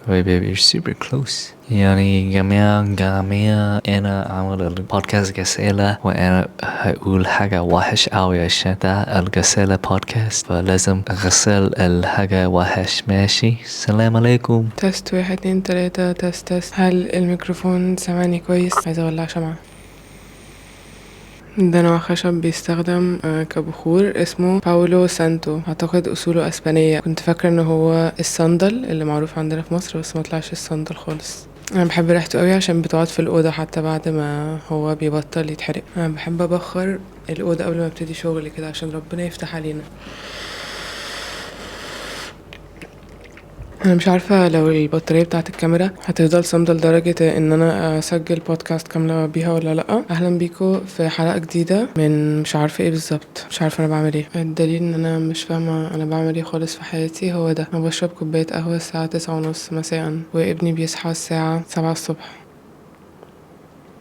baby you're super close. يعني جميع أنا أعمل البودكاست قصيرة، وأنا هقول حاجة وحش أوي عشان ده القصيرة بودكاست، فلازم أغسل الحاجة وحش. ماشي، السلام عليكم. تست 1 2 3 تست. هل الميكروفون سامعني كويس؟ عايزة اولع شمعة. ده نوع خشب بيستخدم كبخور، اسمه باولو سانتو، اعتقد اصوله اسبانية. كنت فاكرة ان هو الصندل اللي معروف عندنا في مصر، بس ما طلعش الصندل خالص. انا بحب ريحته قوي عشان بتقعد في الاوضه حتى بعد ما هو بيبطل يتحرق. انا بحب ابخر الاوضه قبل ما ابتدي شغل كده عشان ربنا يفتح علينا. انا مش عارفه لو البطاريه بتاعه الكاميرا هتفضل صامده لدرجه ان انا اسجل بودكاست كامله بيها ولا لا. اهلا بيكم في حلقه جديده من مش عارفه ايه بالظبط، مش عارفه انا بعمل ايه. الدليل ان انا مش فاهمه انا بعمل ايه خالص في حياتي هو ده: انا بشرب كوبايه قهوه الساعه 9:30 مساء، وابني بيصحى الساعه 7 الصبح.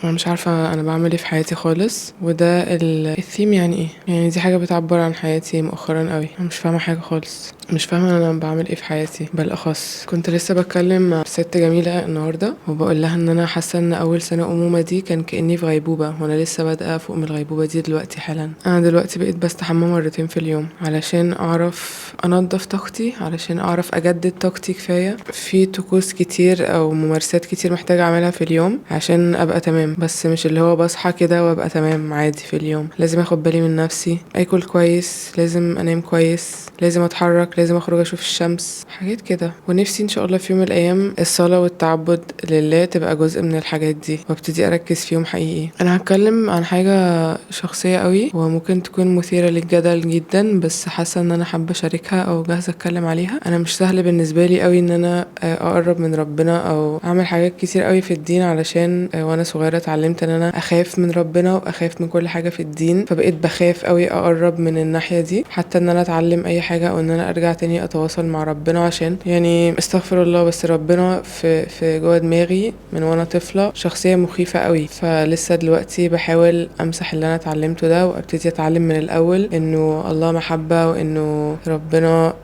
انا مش عارفه انا بعمل ايه في حياتي خالص، وده الثيم يعني ايه. يعني دي حاجه بتعبر عن حياتي مؤخرا قوي. انا مش فاهمه حاجه خالص، مش فاهمه انا بعمل ايه في حياتي. بالاخص كنت لسه بتكلم مع ست جميله النهارده، وبقول لها ان انا حاسه ان اول سنه امومه دي كان كاني في غيبوبه، وانا لسه بادئه فوق من الغيبوبه دي دلوقتي حالا. انا دلوقتي بقيت بستحمى مرتين في اليوم علشان اعرف انضف طاقتي، علشان اعرف اجدد طاقتي كفايه. في طقوس كتير او ممارسات كتير محتاجه اعملها في اليوم عشان ابقى تمام، بس مش اللي هو بصحى كده وابقى تمام عادي. في اليوم لازم اخد بالي من نفسي، اكل كويس، لازم انام كويس، لازم اتحرك، لازم اخرج اشوف الشمس، حاجات كده. ونفسي ان شاء الله في يوم من الايام الصلاه والتعبد لله تبقى جزء من الحاجات دي، وابتدي اركز فيهم حقيقي. انا هتكلم عن حاجه شخصيه قوي وممكن تكون مثيره للجدل جدا، بس حاسه ان انا حابه اشاركها او جاهزه اتكلم عليها. انا مش سهل بالنسبه لي قوي ان انا اقرب من ربنا او اعمل حاجات كتير قوي في الدين، علشان وانا صغيره اتعلمت ان انا اخاف من ربنا واخاف من كل حاجه في الدين، فبقيت بخاف قوي اقرب من الناحيه دي، حتى ان انا اتعلم اي حاجه او ان انا ارجع تاني اتواصل مع ربنا. عشان يعني استغفر الله، بس ربنا في جوه دماغي من وانا طفله شخصيه مخيفه قوي. فلسه دلوقتي بحاول امسح اللي انا اتعلمته ده وابتدي اتعلم من الاول انه الله محبه، وانه ربنا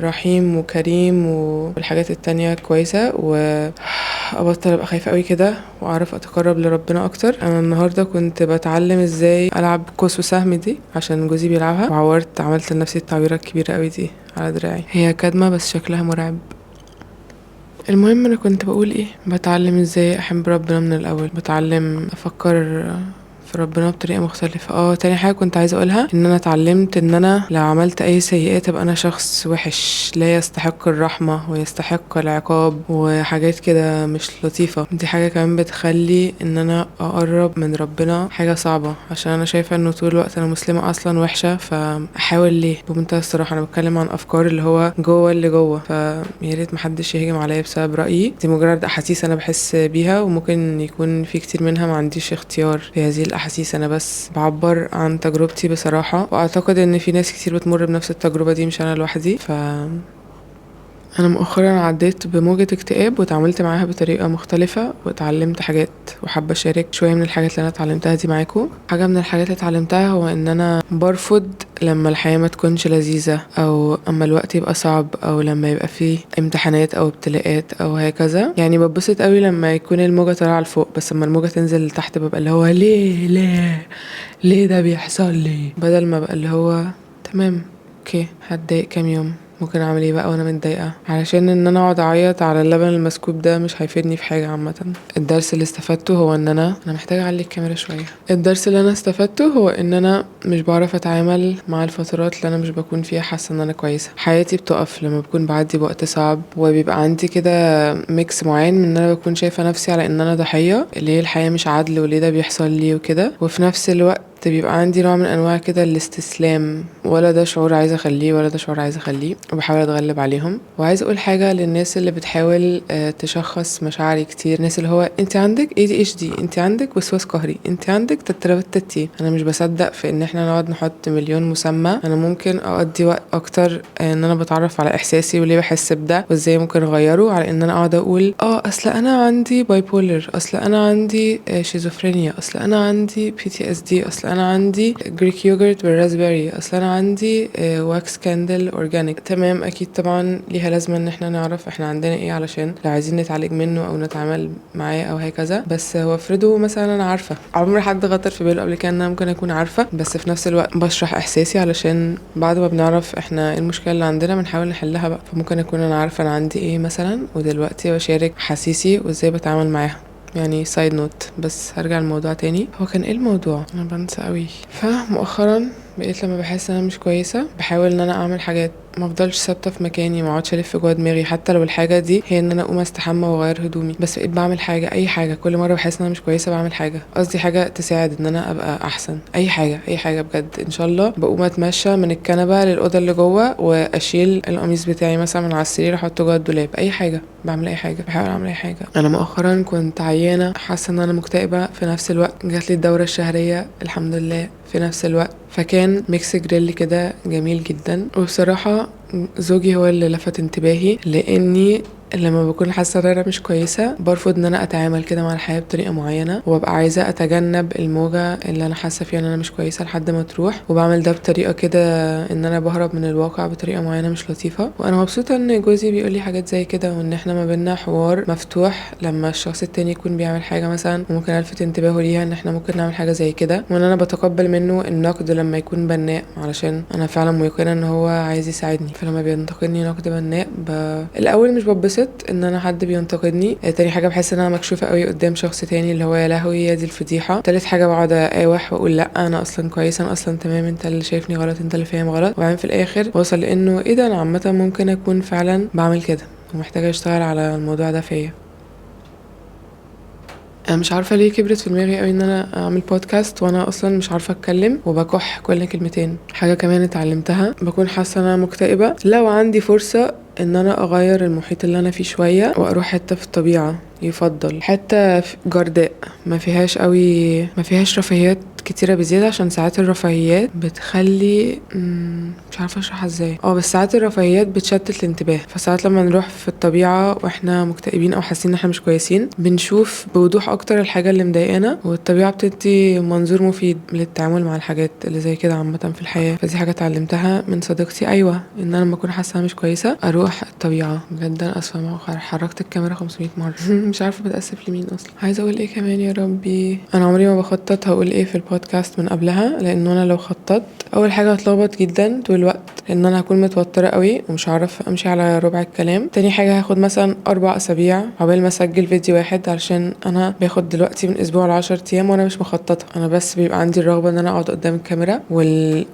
رحيم وكريم والحاجات التانية كويسة، وابطل ابقى خايفة قوي كده واعرف اتقرب لربنا اكتر. انا النهاردة كنت بتعلم ازاي العب قوس وسهم دي عشان جوزي بيلعبها، وعورت، عملت لنفسي التعويرة الكبيرة قوي دي على دراعي. هي كدمة بس شكلها مرعب. المهم انا كنت بقول ايه، بتعلم ازاي احب ربنا من الاول، بتعلم افكر في ربنا بطريقه مختلفه. تاني حاجه كنت عايزه اقولها ان انا اتعلمت ان انا لو عملت اي سيئات ابقى انا شخص وحش لا يستحق الرحمه ويستحق العقاب وحاجات كده مش لطيفه. دي حاجه كمان بتخلي ان انا اقرب من ربنا حاجه صعبه، عشان انا شايفه انه طول الوقت انا مسلمه اصلا وحشه، فاحاول ليه. بمنتهى الصراحه انا بتكلم عن افكار اللي هو جوه اللي جوه، فيا ريت محدش يهجم عليا بسبب رايي. دي مجرد احاسيس انا بحس بيها، وممكن يكون في كتير منها ما عنديش اختيار في هذه الاحاسيس. انا بس بعبر عن تجربتي بصراحه، واعتقد ان في ناس كتير بتمر بنفس التجربه دي، مش انا لوحدي. انا مؤخرا عديت بموجة اكتئاب وتعاملت معاها بطريقة مختلفة واتعلمت حاجات، وحابة اشارك شوية من الحاجات اللي انا اتعلمتها دي معاكم. حاجة من الحاجات اللي اتعلمتها هو ان انا برفض لما الحياة ما تكونش لذيذة، او اما الوقت يبقى صعب، او لما يبقى فيه امتحانات او ابتلاءات او هكذا. يعني ببسط قوي لما يكون الموجة طالعة لفوق، بس اما الموجة تنزل لتحت ببقى اللي هو ليه ده بيحصل لي، بدل ما بقى اللي هو تمام اوكي هتضايق كام يوم، ممكن اعمل ايه بقى وانا متضايقه، علشان ان انا اقعد اعيط على اللبن المسكوب ده مش هيفيدني في حاجه. عامه الدرس اللي استفدته هو ان انا محتاجه اعلي الكاميرا شويه. الدرس اللي انا استفدته هو ان انا مش بعرف اتعامل مع الفترات اللي انا مش بكون فيها حاسه ان انا كويسه. حياتي بتقف لما بكون بعدي بوقت صعب، وبيبقى عندي كده ميكس معين من ان انا بكون شايفه نفسي على ان انا ضحيه، اللي هي الحياه مش عدل وليه ده بيحصل لي وكده، وفي نفس الوقت بيبقى عندي نوع من انواع كده الاستسلام. ولا ده شعور عايزه اخليه ولا ده شعور عايزه اخليه، وبحاول اتغلب عليهم. وعايزه اقول حاجه للناس اللي بتحاول تشخص مشاعري كتير، الناس اللي هو انت عندك ADHD، انت عندك وسواس قهري، انت عندك تتربتتي. انا مش بصدق في ان احنا نقعد نحط مليون مسمى. انا ممكن اقضي وقت اكتر ان انا بتعرف على احساسي وليه بحس بده وازاي ممكن اغيره، على ان انا اقعد اقول اصل انا عندي بايبولر، اصل انا عندي شيزوفرينيا، اصل انا عندي PTSD، اصل انا عندي جريك يوجرت بالراسبيري، اصل انا عندي واكس كاندل اورجانيك. تمام، اكيد طبعا ليها لازمه ان احنا نعرف احنا عندنا ايه علشان لو عايزين نتعالج منه او نتعامل معاه او هكذا. بس هو افرضوا مثلا انا عارفه، عمر حد خطر في باله قبل كده ان انا ممكن اكون عارفه، بس في نفس الوقت بشرح احساسي علشان بعد ما بنعرف احنا ايه المشكله اللي عندنا بنحاول نحلها بقى. فممكن اكون انا عارفه انا عندي ايه مثلا، ودلوقتي بشارك حسيسي وازاي بتعامل معاها. يعني سايد نوت، بس هرجع الموضوع تاني. هو كان ايه الموضوع؟ انا بنسى قوي. فمؤخرا بقيت لما بحس ان انا مش كويسه بحاول ان انا اعمل حاجات، ما افضلش ثابته في مكاني، ما اقعدش الف جوه دماغي، حتى لو الحاجه دي هي ان انا اقوم استحمى واغير هدومي. بس بقيت بعمل حاجه، اي حاجه، كل مره بحس ان انا مش كويسه بعمل حاجه، قصدي حاجه تساعد ان انا ابقى احسن. اي حاجه اي حاجه بجد. ان شاء الله بقوم اتمشى من الكنبه للاوضه اللي جوه واشيل القميص بتاعي مثلا من على السرير احطه جوه الدولاب. اي حاجه بعمل، اي حاجه بحاول اعمل اي حاجه. انا مؤخرا كنت عيانه، حاسه ان انا مكتئبه، في نفس الوقت جات لي الدوره الشهريه الحمد لله في نفس الوقت. فكان ميكس جريل كده جميل جدا. وبصراحه زوجي هو اللي لفت انتباهي، لاني لما بكون حاسه ان انا مش كويسه برفض ان انا اتعامل كده مع الحياه بطريقه معينه، وببقى عايزه اتجنب الموجه اللي انا حاسه فيها ان انا مش كويسه لحد ما تروح، وبعمل ده بطريقه كده ان انا بهرب من الواقع بطريقه معينه مش لطيفه. وانا مبسوطه ان جوزي بيقول لي حاجات زي كده، وان احنا ما بينا حوار مفتوح لما الشخص التاني يكون بيعمل حاجه مثلا وممكن الفت انتباهه ليها ان احنا ممكن نعمل حاجه زي كده، وان انا بتقبل منه النقد لما يكون بناء، علشان انا فعلا ميقنه ان هو عايز يساعدني. فلما بينتقدني نقد بناء الاول مش ببسط ان انا حد بينتقدني، تاني حاجه بحس ان انا مكشوفه قوي قدام شخص تاني، اللي هو يا لهوي يا دي الفضيحه. تالت حاجه بقعد اقاوح واقول لا انا اصلا كويسه، انا اصلا تمام، انت اللي شايفني غلط، انت اللي فاهم غلط. وبعدين في الاخر بوصل لانه ايه ده، انا عامه ممكن اكون فعلا بعمل كده ومحتاجه اشتغل على الموضوع ده فيا. انا مش عارفه ليه كبرت في دماغي قوي ان انا اعمل بودكاست وانا اصلا مش عارفه اتكلم وبكح كل كلمتين. حاجه كمان اتعلمتها، بكون حاسه ان انا مكتئبه لو عندي فرصه ان انا اغير المحيط اللي انا فيه شويه واروح حته في الطبيعه، يفضل حته جرداء ما فيهاش قوي، ما فيهاش رفاهيات كتيره بزياده، عشان ساعات الرفاهيات بتخلي مش عارفه اشرحها ازاي. بس ساعات الرفاهيات بتشتت الانتباه. فساعات لما نروح في الطبيعه واحنا مكتئبين او حاسين ان احنا مش كويسين بنشوف بوضوح اكتر الحاجه اللي مضايقانا، والطبيعه بتدي منظور مفيد للتعامل مع الحاجات اللي زي كده عامه في الحياه. فدي حاجه اتعلمتها من صديقتي، ايوه، ان انا لما اكون حاسه مش كويسه اروح الطبيعه. بجد انا اسفه مؤخرا حركت الكاميرا 500 مره مش عارفه بتاسف لمين اصلا. عايزه اقول ايه كمان يا ربي؟ انا عمري ما بخطط هقول ايه في البودكاست من قبلها، لانه انا لو خططت اول حاجه هتلخبط جدا طول الوقت، لان انا هكون متوتره قوي ومش هعرف امشي على ربع الكلام. تاني حاجه هاخد مثلا 4 اسابيع عقبال ما اسجل فيديو واحد، علشان انا باخد دلوقتي من اسبوع ل10 ايام وانا مش مخططه. انا بس بيبقى عندي الرغبه ان انا اقعد قدام الكاميرا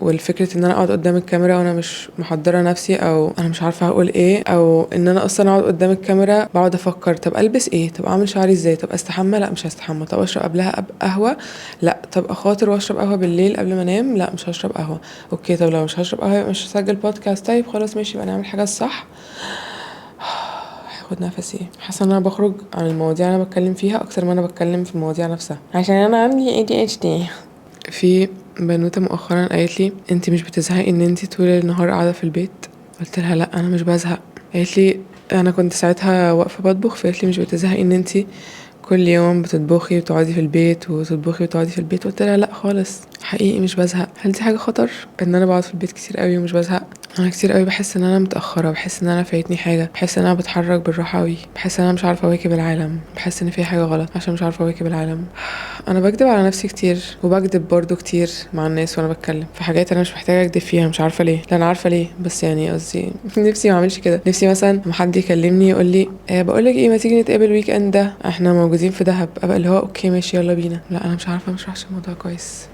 والفكره ان انا اقعد قدام الكاميرا وانا مش محضره نفسي، او انا مش عارفه هقول ايه، او ان انا اصلا اقعد قدام الكاميرا بقعد افكر طب البس ايه، طب اعمل شعري ازاي، طب استحمى، لا مش هستحمى، طب اشرب قبلها قهوه، لا طب اخاطر واشرب قهوه بالليل قبل ما انام، لا مش هشرب قهوه، اوكي طب لو مش هشرب قهوه يبقى مش هسجل بودكاست، طيب خلاص ماشي يبقى نعمل حاجه الصح. هاخد نفسي. حاسه ان انا بخرج عن المواضيع اللي انا بتكلم فيها اكتر ما انا بتكلم في المواضيع نفسها، عشان انا عندي ADHD. في بنوته مؤخرا قالت لي انت مش بتزهقي ان انت طول النهار قاعده في البيت؟ قلت لها لا انا مش بزهق. قالت لي انا كنت ساعتها واقفه بطبخ، فقالت لي مش بتزهقي ان انت كل يوم بتطبخي وتقعدي في البيت وتطبخي وتقعدي في البيت؟ قلت لها لا خالص حقيقي مش بزهق. هل دي حاجه خطر ان انا بقعد في البيت كتير قوي ومش بزهق؟ انا كتير قوي بحس ان انا متاخره، بحس ان انا فايتني حاجه، بحس ان انا بتحرك بالراحه قوي، بحس ان انا مش عارفه اواكب العالم، بحس ان في حاجه غلط عشان مش عارفه اواكب العالم. انا بكدب على نفسي كتير وبكدب برضو كتير مع الناس وانا بتكلم في حاجات انا مش محتاجه اكدب فيها، مش عارفه ليه. لا انا عارفه ليه، بس يعني قصدي نفسي ما اعملش كده. نفسي مثلا لما حد يكلمني يقول لي بقول لك ايه ما تيجي نتقابل الويك اند ده، احنا موجودين في دهب، ابقى اللي هو اوكي ماشي يلا بينا. لا انا مش عارفه، مش رحش الموضوع كويس.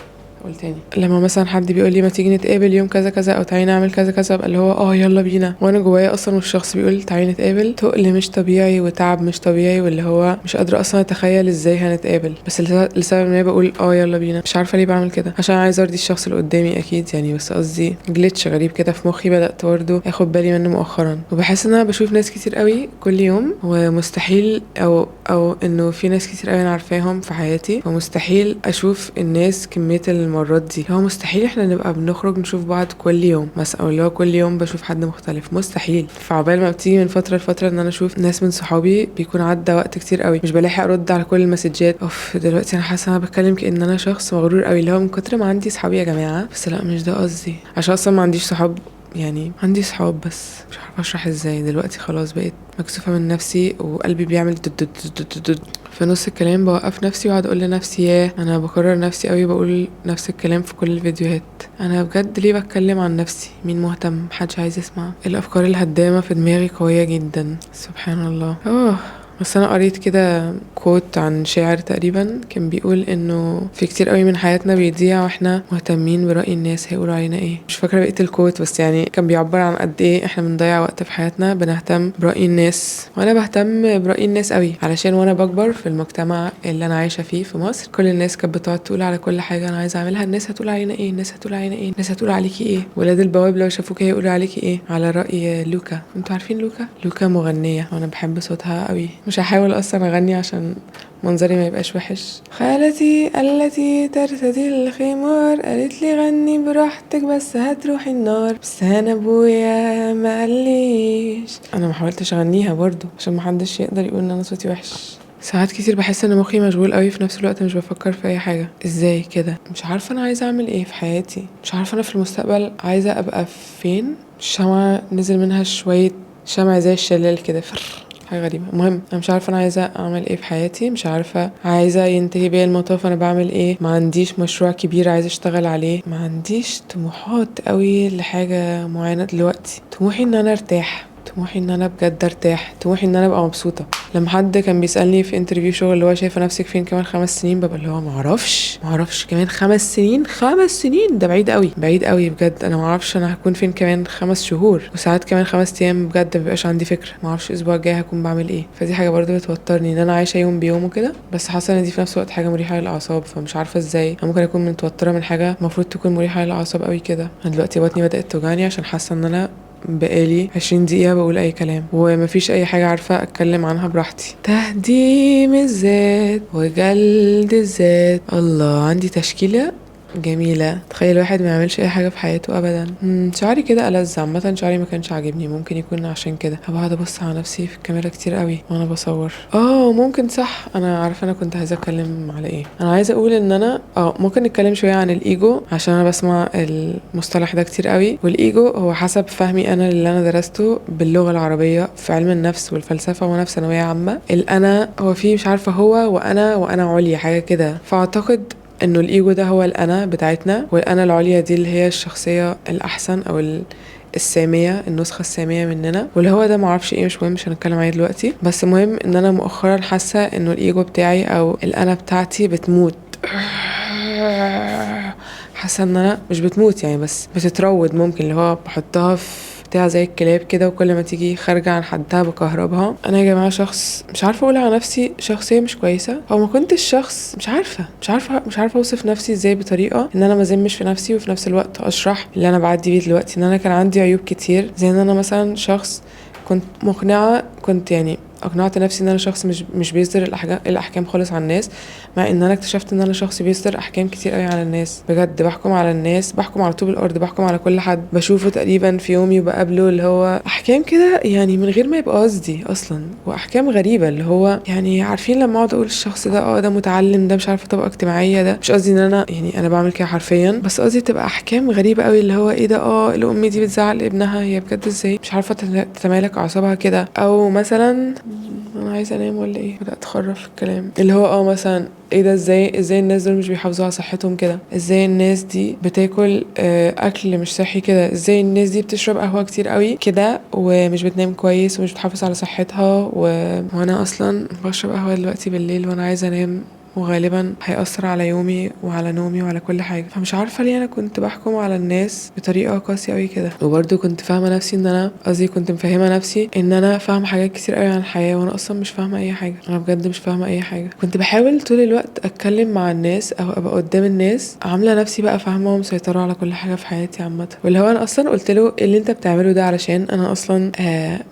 قول تاني. لما مثلا حد بيقول لي ما تيجي نتقابل يوم كذا كذا او تعالي نعمل كذا كذا، ابقى اللي هو يلا بينا، وانا جوايا اصلا والشخص بيقول تعالي نتقابل تقل مش طبيعي وتعب مش طبيعي، واللي هو مش قادره اصلا اتخيل ازاي هنتقابل، بس لسبب ما بقول يلا بينا. مش عارفه ليه بعمل كده، عشان عايزه ارضي الشخص اللي قدامي اكيد يعني، بس قصدي جليتش غريب كده في مخي بدات برضه اخد بالي منه مؤخرا. وبحس ان انا بشوف ناس كتير قوي كل يوم، ومستحيل او انه في ناس كتير قوي انا عارفاهم في حياتي، ومستحيل اشوف الناس كميه المرات دي. هو مستحيل احنا نبقى بنخرج نشوف بعض كل يوم مثلا، او اللي هو كل يوم بشوف حد مختلف، مستحيل. فعقبال ما بتيجي من فتره لفتره ان انا اشوف ناس من صحابي بيكون عدى وقت كتير قوي، مش بلاحق ارد على كل المسجات. دلوقتي انا حاسه انا بتكلم كأن انا شخص مغرور قوي، اللي هو من كتر ما عندي صحابي يا جماعه. بس لا، مش ده قصدي، عشان اصلا ما عنديش صحاب. يعني عندي صحاب بس مش عارفه اشرح ازاي. دلوقتي خلاص بقيت مكسوفه من نفسي وقلبي بيعمل دد دد دد دد دد. في نص الكلام بوقف نفسي واقعد اقول لنفسي ياه انا بكرر نفسي قوي، بقول نفس الكلام في كل الفيديوهات. انا بجد ليه بتكلم عن نفسي؟ مين مهتم؟ محدش عايز يسمع. الافكار الهدامه في دماغي قويه جدا، سبحان الله. بس انا قريت كده كوت عن شاعر تقريبا كان بيقول انه في كتير قوي من حياتنا بيضيع واحنا مهتمين برأي الناس هيقولوا علينا ايه. مش فاكره بقيه الكوت، بس يعني كان بيعبر عن قد ايه احنا بنضيع وقت في حياتنا بنهتم برأي الناس. وانا بهتم برأي الناس قوي، علشان وانا بكبر في المجتمع اللي انا عايشه فيه في مصر، كل الناس كانت بتقعد تقول على كل حاجه انا عايزه اعملها الناس هتقول علينا ايه، الناس هتقول علينا ايه، الناس هتقول عليكي ايه، ولاد البواب لو شافوك هيقولوا عليكي ايه. على رأي لوكا، انتوا عارفين لوكا مغنيه وانا بحب صوتها قوي. مش هحاول اصلا اغني عشان منظري ما يبقاش وحش. خالتي التي ترتدي الخمار قالت لي غني براحتك بس هتروحي النار، بس انا ابويا ما قاليش. انا ما حاولتش اغنيها برضو عشان ما حدش يقدر يقول ان انا صوتي وحش. ساعات كتير بحس ان مخي مشغول قوي، في نفس الوقت مش بفكر في اي حاجه. ازاي كده؟ مش عارفه انا عايزه اعمل ايه في حياتي، مش عارفه انا في المستقبل عايزه ابقى فين. الشمعة نزل منها شويه شمع زي الشلال كده، حاجه غريبه. المهم انا مش عارفه انا عايزه اعمل ايه في حياتي، مش عارفه عايزه ينتهي بيا المطاف انا بعمل ايه. ما عنديش مشروع كبير عايزه اشتغل عليه، ما عنديش طموحات قوي لحاجه معينه دلوقتي. طموحي ان انا ارتاح، طموحي ان انا بجد ارتاح، طموحي ان انا ابقى مبسوطه. لما حد كان بيسالني في انترفيو شغل اللي هو شايفه نفسك فين كمان 5 سنين، ببقى اللي هو ما اعرفش كمان 5 سنين. 5 سنين ده بعيد قوي، بعيد قوي بجد. انا ما اعرفش انا هكون فين كمان 5 شهور، وساعات كمان 5 ايام بجد ما بيبقاش عندي فكره. ما اعرفش الاسبوع الجاي هكون بعمل ايه. فدي حاجه برضو بتوترني ان انا عايشه يوم بيومه كده. بس حاسه ان دي في نفس الوقت حاجه مريحه للاعصاب، فمش عارفه ازاي انا ممكن اكون متوتره من حاجه المفروض تكون مريحه للاعصاب قوي كده. انا دلوقتي بطني بدات توجعني عشان حاسه ان انا بقالي 20 دقيقة بقول أي كلام ومفيش أي حاجة عارفة أتكلم عنها براحتي. تهديم الذات وجلد الذات. الله، عندي تشكيلة جميلة. تخيل واحد ما يعملش اي حاجة في حياته ابدا. شعري كده ألذ. عامة شعري ما كانش عاجبني، ممكن يكون عشان كده هبقعد ابص على نفسي في الكاميرا كتير قوي وانا بصور. ممكن صح. انا عارفة انا كنت عايزة اتكلم على ايه. انا عايزة اقول ان انا ممكن نتكلم شوية عن الايجو، عشان انا بسمع المصطلح ده كتير قوي. والايجو هو حسب فهمي انا اللي انا درسته باللغة العربية في علم النفس والفلسفة وانا في ثانوية عامة. الانا هو فيه مش عارفة هو وانا عليا حاجة كده. فاعتقد انه الايجو ده هو الانا بتاعتنا، والانا العليا دي اللي هي الشخصية الاحسن او السامية، النسخة السامية مننا. واللي هو ده معرفش ايه، مش مهم، مش هنتكلم عليه دلوقتي. بس مهم ان انا مؤخرا حاسة انه الايجو بتاعي او الانا بتاعتي بتموت. حاسة ان انا مش بتموت يعني، بس بتتروض. ممكن اللي هو بحطها في بتاع زي الكلاب كده، وكل ما تيجي خارجة عن حدها بكهربها. انا يا جماعة شخص مش عارفة اقول على نفسي شخصية مش كويسة، او ما كنتش شخص مش عارفة اوصف نفسي ازاي بطريقة ان انا ما زمش في نفسي وفي نفس الوقت اشرح اللي انا بعدي بيه دلوقتي. ان انا كان عندي عيوب كتير، زي ان انا مثلا شخص كنت مقنعة، كنت يعني اقنعت نفسي ان انا شخص مش بيصدر الاحكام خالص على الناس، مع ان انا اكتشفت ان انا شخص بيصدر احكام كتير قوي على الناس. بجد بحكم على الناس، بحكم على طوب الارض، بحكم على كل حد بشوفه تقريبا في يومي وبقابله، اللي هو احكام كده يعني من غير ما يبقى قصدي اصلا. واحكام غريبه اللي هو يعني عارفين لما اقعد اقول الشخص ده ده متعلم، ده مش عارفه طبقه اجتماعيه، ده مش قصدي ان انا يعني انا بعمل كده حرفيا، بس قصدي تبقى احكام غريبه قوي اللي هو ايه ده. الام دي بتزعل ابنها، هي بجد ازاي مش عارفه تتمالك اعصابها كده. او مثلا انا عايزه انام ولا ايه، بدات اخرف في الكلام. اللي هو مثلا ايه ده، ازاي الناس دول مش بيحافظوا على صحتهم كده، ازاي الناس دي بتاكل اكل مش صحي كده، ازاي الناس دي بتشرب قهوه كتير قوي كده ومش بتنام كويس ومش بتحافظ على صحتها وانا اصلا بشرب قهوه دلوقتي بالليل وانا عايزه انام، وغالبا هيأثر على يومي وعلى نومي وعلى كل حاجة. فمش عارفة ليه أنا كنت بحكم على الناس بطريقة قاسية قوي كده. وبرضه كنت فاهمة نفسي إن أنا كنت مفهمة نفسي إن أنا فاهمة حاجات كتير قوي عن الحياة، وأنا أصلا مش فاهمة أي حاجة. أنا بجد مش فاهمة أي حاجة. كنت بحاول طول الوقت أتكلم مع الناس أو أبقى قدام الناس عاملة نفسي بقى فاهمة ومسيطرة على كل حاجة في حياتي عامة. واللي هو أنا أصلا قلت له اللي أنت بتعمله ده علشان أنا أصلا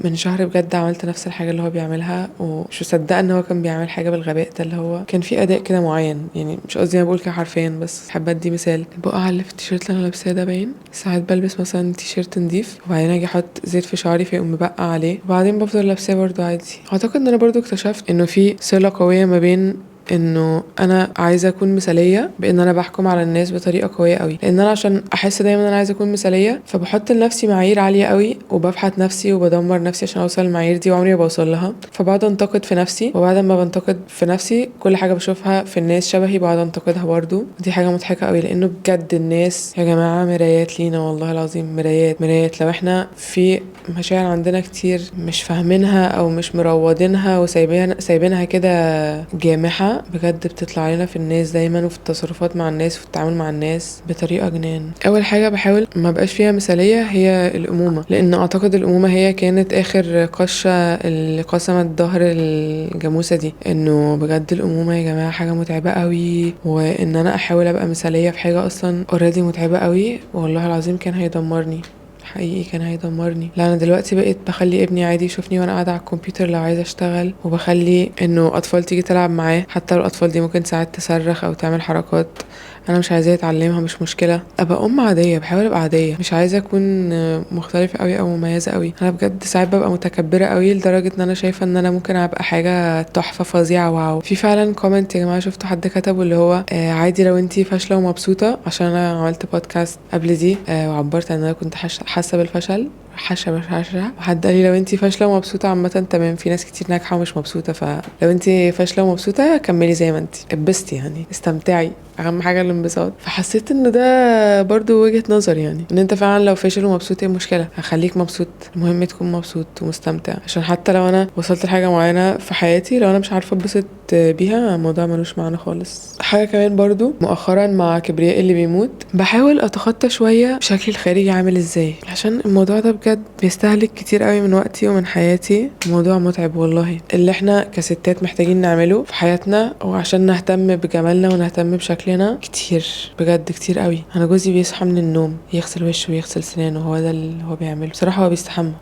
من شهر بجد عملت نفس الحاجة اللي هو بيعملها، ومش مصدقة إن هو كان بيعمل حاجة بالغباء ده، اللي هو كان في أداء تعليق كده معين، يعني مش قصدي انا بقول كده حرفيا، بس حابه ادي مثال. البقعه اللي في التيشيرت اللي انا لابساه ده باين. ساعات بلبس مثلا تيشيرت نضيف وبعدين اجي احط زيت في شعري فيقوم مبقع عليه وبعدين بفضل لابساه برضو عادي. اعتقد ان انا برضو اكتشفت انه في صله قويه ما بين انه انا عايزه اكون مثاليه بان انا بحكم على الناس بطريقه قويه قوي، لان انا عشان احس دايما ان انا عايزه اكون مثاليه فبحط لنفسي معايير عاليه قوي وبفحت نفسي وبدمر نفسي عشان اوصل المعايير دي وعمري ما بوصل لها. فبقعد انتقد في نفسي، وبعد ما بنتقد في نفسي كل حاجه بشوفها في الناس شبهي بقعد انتقدها برضو. دي حاجه مضحكه قوي لانه بجد الناس يا جماعه مرايات لينا، والله العظيم مرايات. لو احنا في مشاعر عندنا كتير مش فاهمينها او مش مروضينها وسايبينها كده جامحة، بجد بتطلع لنا في الناس دايما وفي التصرفات مع الناس وفي التعامل مع الناس بطريقة جنان. اول حاجة بحاول ما بقاش فيها مثالية هي الامومة، لان اعتقد الامومة هي كانت اخر قشة اللي قسمت ظهر الجاموسة دي. انه بجد الامومة يا جماعة حاجة متعبة قوي، وان انا احاول ابقى مثالية في حاجة اصلا اوريدي متعبة قوي، والله العظيم كان هيدمرني، حقيقي كان هيدمرني. لا انا دلوقتي بقيت بخلي ابني عادي يشوفني وانا قاعده على الكمبيوتر لو عايزه اشتغل، وبخلي انه اطفال تيجي تلعب معاه حتى لو الاطفال دي ممكن ساعات تصرخ او تعمل حركات انا مش عايزاه يتعلمها، مش مشكله. ابقى ام عاديه، بحاول ابقى عاديه، مش عايزه اكون مختلفه قوي او مميزه قوي. انا بجد ساعات ببقى متكبره قوي لدرجه ان انا شايفه ان انا ممكن ابقى حاجه تحفه فظيعه واو. في فعلا كومنت يا جماعه شفت حد كتبه اللي هو عادي لو انتي فاشله ومبسوطه، عشان انا عملت بودكاست قبل دي وعبرت ان انا كنت حاسه بالفشل، حاشا وحد قال لي لو انتي فاشله ومبسوطه عامه تمام، في ناس كتير ناجحه ومش مبسوطه، فلو انتي فاشله ومبسوطه كملي زي ما انتي، اتبسطي يعني، استمتعي، اهم حاجه الانبساط. فحسيت ان ده برضو وجهه نظر، يعني ان انت فعلا لو فاشل ومبسوط ايه المشكله، هخليك مبسوط، المهم تكون مبسوط ومستمتع. عشان حتى لو انا وصلت لحاجه معينه في حياتي لو انا مش عارفه اتبسط بيها الموضوع ملوش معنى خالص. حاجه كمان برضو مؤخرا مع كبرياء اللي بيموت بحاول اتخطى شويه شكلي الخارجي عامل ازاي، عشان الموضوع ده بجد بيستهلك كتير قوي من وقتي ومن حياتي. موضوع متعب والله، اللي احنا كستات محتاجين نعمله في حياتنا وعشان نهتم بجمالنا ونهتم بشكلنا كتير، بجد كتير قوي. انا جوزي بيصحى من النوم يغسل وشه ويغسل سنانه، هو ده اللي هو بيعمله. بصراحه هو بيستحمى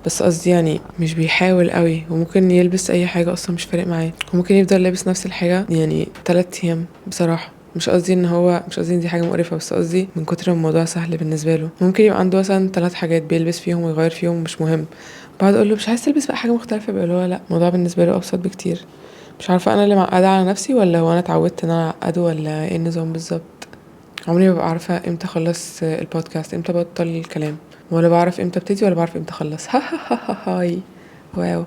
بس قصدي يعني مش بيحاول قوي، وممكن يلبس اي حاجه اصلا مش فارق معاه، وممكن يفضل لابس نفس الحاجه يعني 3 ايام. بصراحه مش قصدي ان دي حاجه مقرفه، بس قصدي من كتر ما الموضوع سهل بالنسبه له ممكن يبقى عنده مثلا 3 حاجات بيلبس فيهم ويغير فيهم مش مهم. بعد اقول له مش عايز تلبس بقى حاجه مختلفه، بيقول له لا، الموضوع بالنسبه له ابسط بكتير. مش عارفه انا اللي معقده على نفسي ولا هو انا اتعودت ان انا اعقده ولا ايه النظام بالظبط. عمري ما ببقى عارفه امتى اخلص البودكاست، امتى بطل الكلام، ولا بعرف امتى ابتدي ولا بعرف امتى اخلص. هاي واو.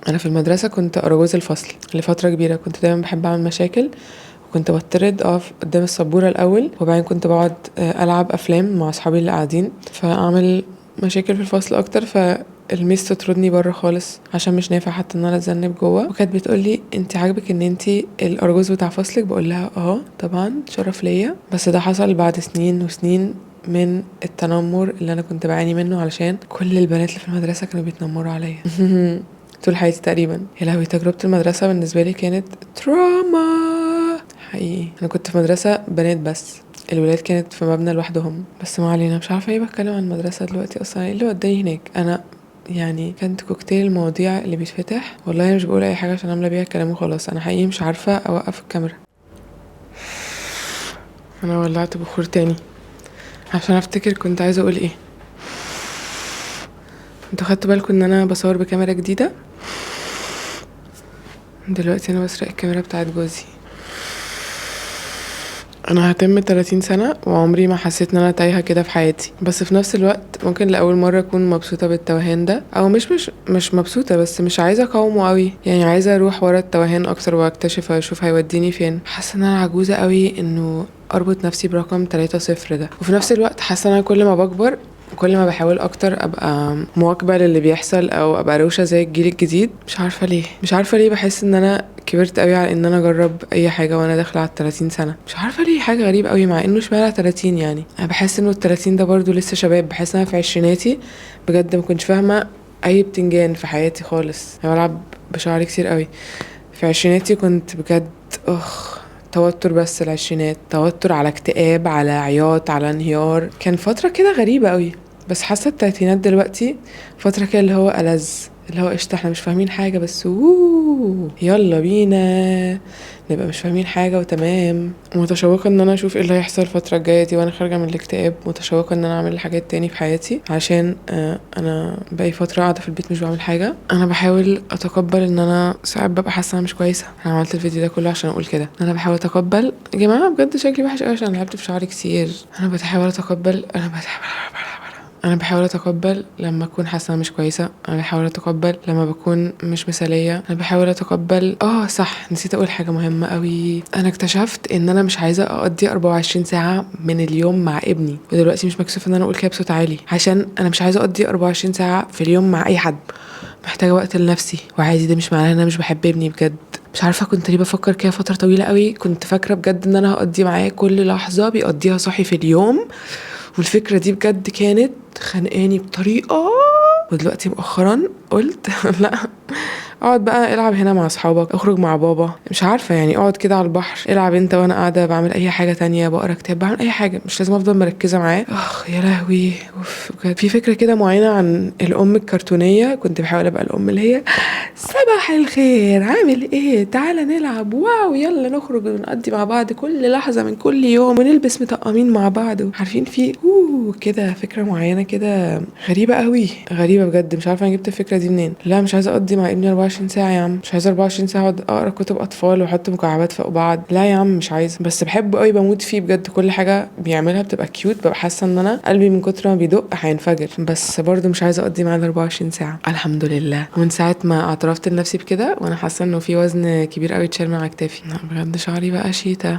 انا في المدرسه كنت اراجوز الفصل لفتره كبيره، كنت دايما بحب اعمل مشاكل، وكنت بطرد اقف قدام السبوره الاول، وبعدين كنت بقعد العب افلام مع اصحابي اللي قاعدين فاعمل مشاكل في الفصل اكتر. فالميس تطردني بره خالص عشان مش نافع حتى ان انا اتذنب جوه، وكانت بتقولي انت عاجبك ان انت الارجوز بتاع فصلك؟ بقول لها اه طبعا شرف ليا، بس ده حصل بعد سنين وسنين من التنمر اللي انا كنت بعاني منه علشان كل البنات اللي في المدرسه كانوا بيتنمروا عليا طول حياتي تقريبا. يا لهوي، تجربه المدرسه بالنسبه لي كانت تراما حقيقي. انا كنت في مدرسه بنات بس، الولاد كانت في مبنى لوحدهم. بس ما علينا، مش عارفه ايه بتكلم عن المدرسه دلوقتي اصلا، ايه اللي وداني هناك؟ انا يعني كانت كوكتيل المواضيع اللي بيتفتح. والله انا مش بقول اي حاجه عشان املى بيها الكلام وخلاص، انا حقيقي مش عارفه اوقف الكاميرا. انا ولعت بخور تاني عشان افتكر كنت عايزه اقول ايه. انتوا خدتوا بالكم ان انا بصور بكاميرا جديده؟ دلوقتي انا بسرق الكاميرا بتاعت جوزي. انا هتم 30 سنة وعمري ما حسيت ان انا تايهة كده في حياتي، بس في نفس الوقت ممكن لاول مرة اكون مبسوطة بالتوهان ده، او مش مبسوطة، بس مش عايزة اقاومه قوي، يعني عايزة اروح ورا التوهان اكتر واكتشف واشوف هيوديني فين. حاسة ان انا عجوزة قوي انه اربط نفسي برقم 3-0 ده، وفي نفس الوقت حاسة ان انا كل ما بكبر كل ما بحاول اكتر ابقى مواكبه للي بيحصل او ابقى روشه زي الجيل الجديد. مش عارفه ليه بحس ان انا كبرت قوي على ان انا اجرب اي حاجه وانا داخله على 30 سنه. مش عارفه ليه، حاجه غريبه قوي، مع انه اشمعنى 30 يعني. انا بحس انه ال30 ده برضو لسه شباب، بحس ان انا في عشريناتي بجد ما كنتش فاهمه اي بتنجان في حياتي خالص. انا بلعب بشعري كتير قوي. في عشريناتي كنت بجد توتر، بس العشرينات توتر على اكتئاب على عياط على انهيار، كان فترة كده غريبة قوي. بس حاسة التلاتينات دلوقتي فترة كده اللي هو ألذ، اللي هو قشطة احنا مش فاهمين حاجة بس يلا بينا نبقى مش فاهمين حاجة وتمام. متشوقة ان انا اشوف ايه اللي هيحصل الفترة الجاية دي وانا خارجة من الاكتئاب. متشوقة ان انا اعمل حاجات تاني في حياتي عشان انا بقى فترة قاعدة في البيت مش بعمل حاجة. انا بحاول اتقبل ان انا ساعات ببقى حاسة انا مش كويسة. انا عملت الفيديو ده كله عشان اقول كده. انا بحاول اتقبل يا جماعة بجد شكلي وحش قوي عشان لعبت في شعري كتير. انا بحاول اتقبل انا بحاول اتقبل لما اكون حاسه مش كويسه. انا بحاول اتقبل لما بكون مش مثاليه. انا بحاول اتقبل صح نسيت اقول حاجه مهمه قوي. انا اكتشفت ان انا مش عايزه اقضي 24 ساعه من اليوم مع ابني. ودلوقتي مش مكسوفه ان انا اقول كده بصوت عالي عشان انا مش عايزه اقضي 24 ساعه في اليوم مع اي حد. محتاجه وقت لنفسي. وعادي ده مش معناه ان انا مش بحب ابني بجد. مش عارفه كنت ليه بفكر كده فتره طويله قوي. كنت فاكره بجد ان انا هقضي معاه كل لحظه بيقضيها صاحي في اليوم. والفكرة دي بجد كانت خانقاني بطريقة. ودلوقتي مؤخرا قلت لا اقعد بقى العب هنا مع اصحابك، اخرج مع بابا، مش عارفه يعني اقعد كده على البحر العب انت وانا قاعده بعمل اي حاجه تانية، بقرا كتاب، بعمل اي حاجه. مش لازم افضل مركزه معاه. يا لهوي. كانت في فكره كده معينه عن الام الكرتونيه. كنت بحاول ابقى الام اللي هي صباح الخير عامل ايه تعالى نلعب واو يلا نخرج ونقضي مع بعض كل لحظه من كل يوم ونلبس مطقمين مع بعض. عارفين في كده فكره معينه كده غريبه قوي. غريبه بجد. مش عارفه انا جبت الفكره دي منين. لا مش عايزه اقضي مع ابني 24 ساعه يا عم. مش عايزه 24 ساعه اقعد اقرا كتب اطفال واحط مكعبات فوق بعض. لا يا عم مش عايزه. بس بحبه قوي بموت فيه بجد. كل حاجه بيعملها بتبقى كيوت. ببقى حاسه ان انا قلبي من كتر ما بيدق هينفجر. بس برضه مش عايزه اقضي معاه 24 ساعه. الحمد لله من ساعه ما اعترفت لنفسي بكده وانا حاسه انه في وزن كبير قوي اتشال من على كتافي. بجد شعري بقى شيتا.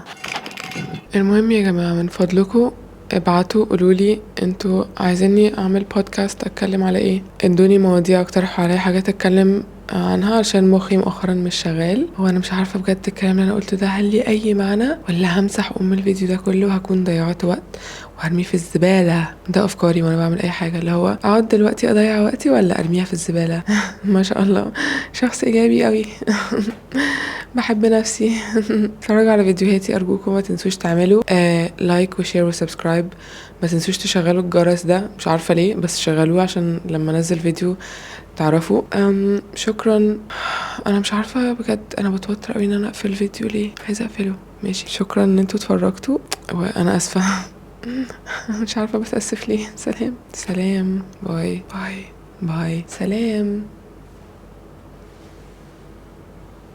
المهم يا جماعه من فضلكم ابعتوا قولولي انتوا عايزيني اعمل بودكاست اتكلم على ايه. ادوني مواضيع، اقترحوا عليا حاجات اتكلم عنها عشان مخي مؤخرا مش شغال. هو انا مش عارفه بجد الكلام اللي انا قلته ده هل ليه اي معنى ولا همسح الفيديو ده كله وهكون ضيعت وقت وارميه في الزباله. ده افكاري وانا بعمل اي حاجه. اللي هو اقعد دلوقتي اضيع وقتي ولا ارميها في الزباله. ما شاء الله شخص ايجابي قوي. بحب نفسي. اتفرجوا على فيديوهاتي ارجوكم. ما تنسوش تعملوا لايك وشير وسبسكرايب. ما تنسوش تشغلوا الجرس ده. مش عارفه ليه بس شغلوه عشان لما انزل فيديو تعرفوا. شكرا. انا مش عارفه بجد انا بتوتر قوي ان انا اقفل الفيديو. ليه عايزه اقفله؟ ماشي شكرا ان انتوا اتفرجتوا وانا اسفه. مش عارفه بتاسف ليه. سلام باي باي باي سلام.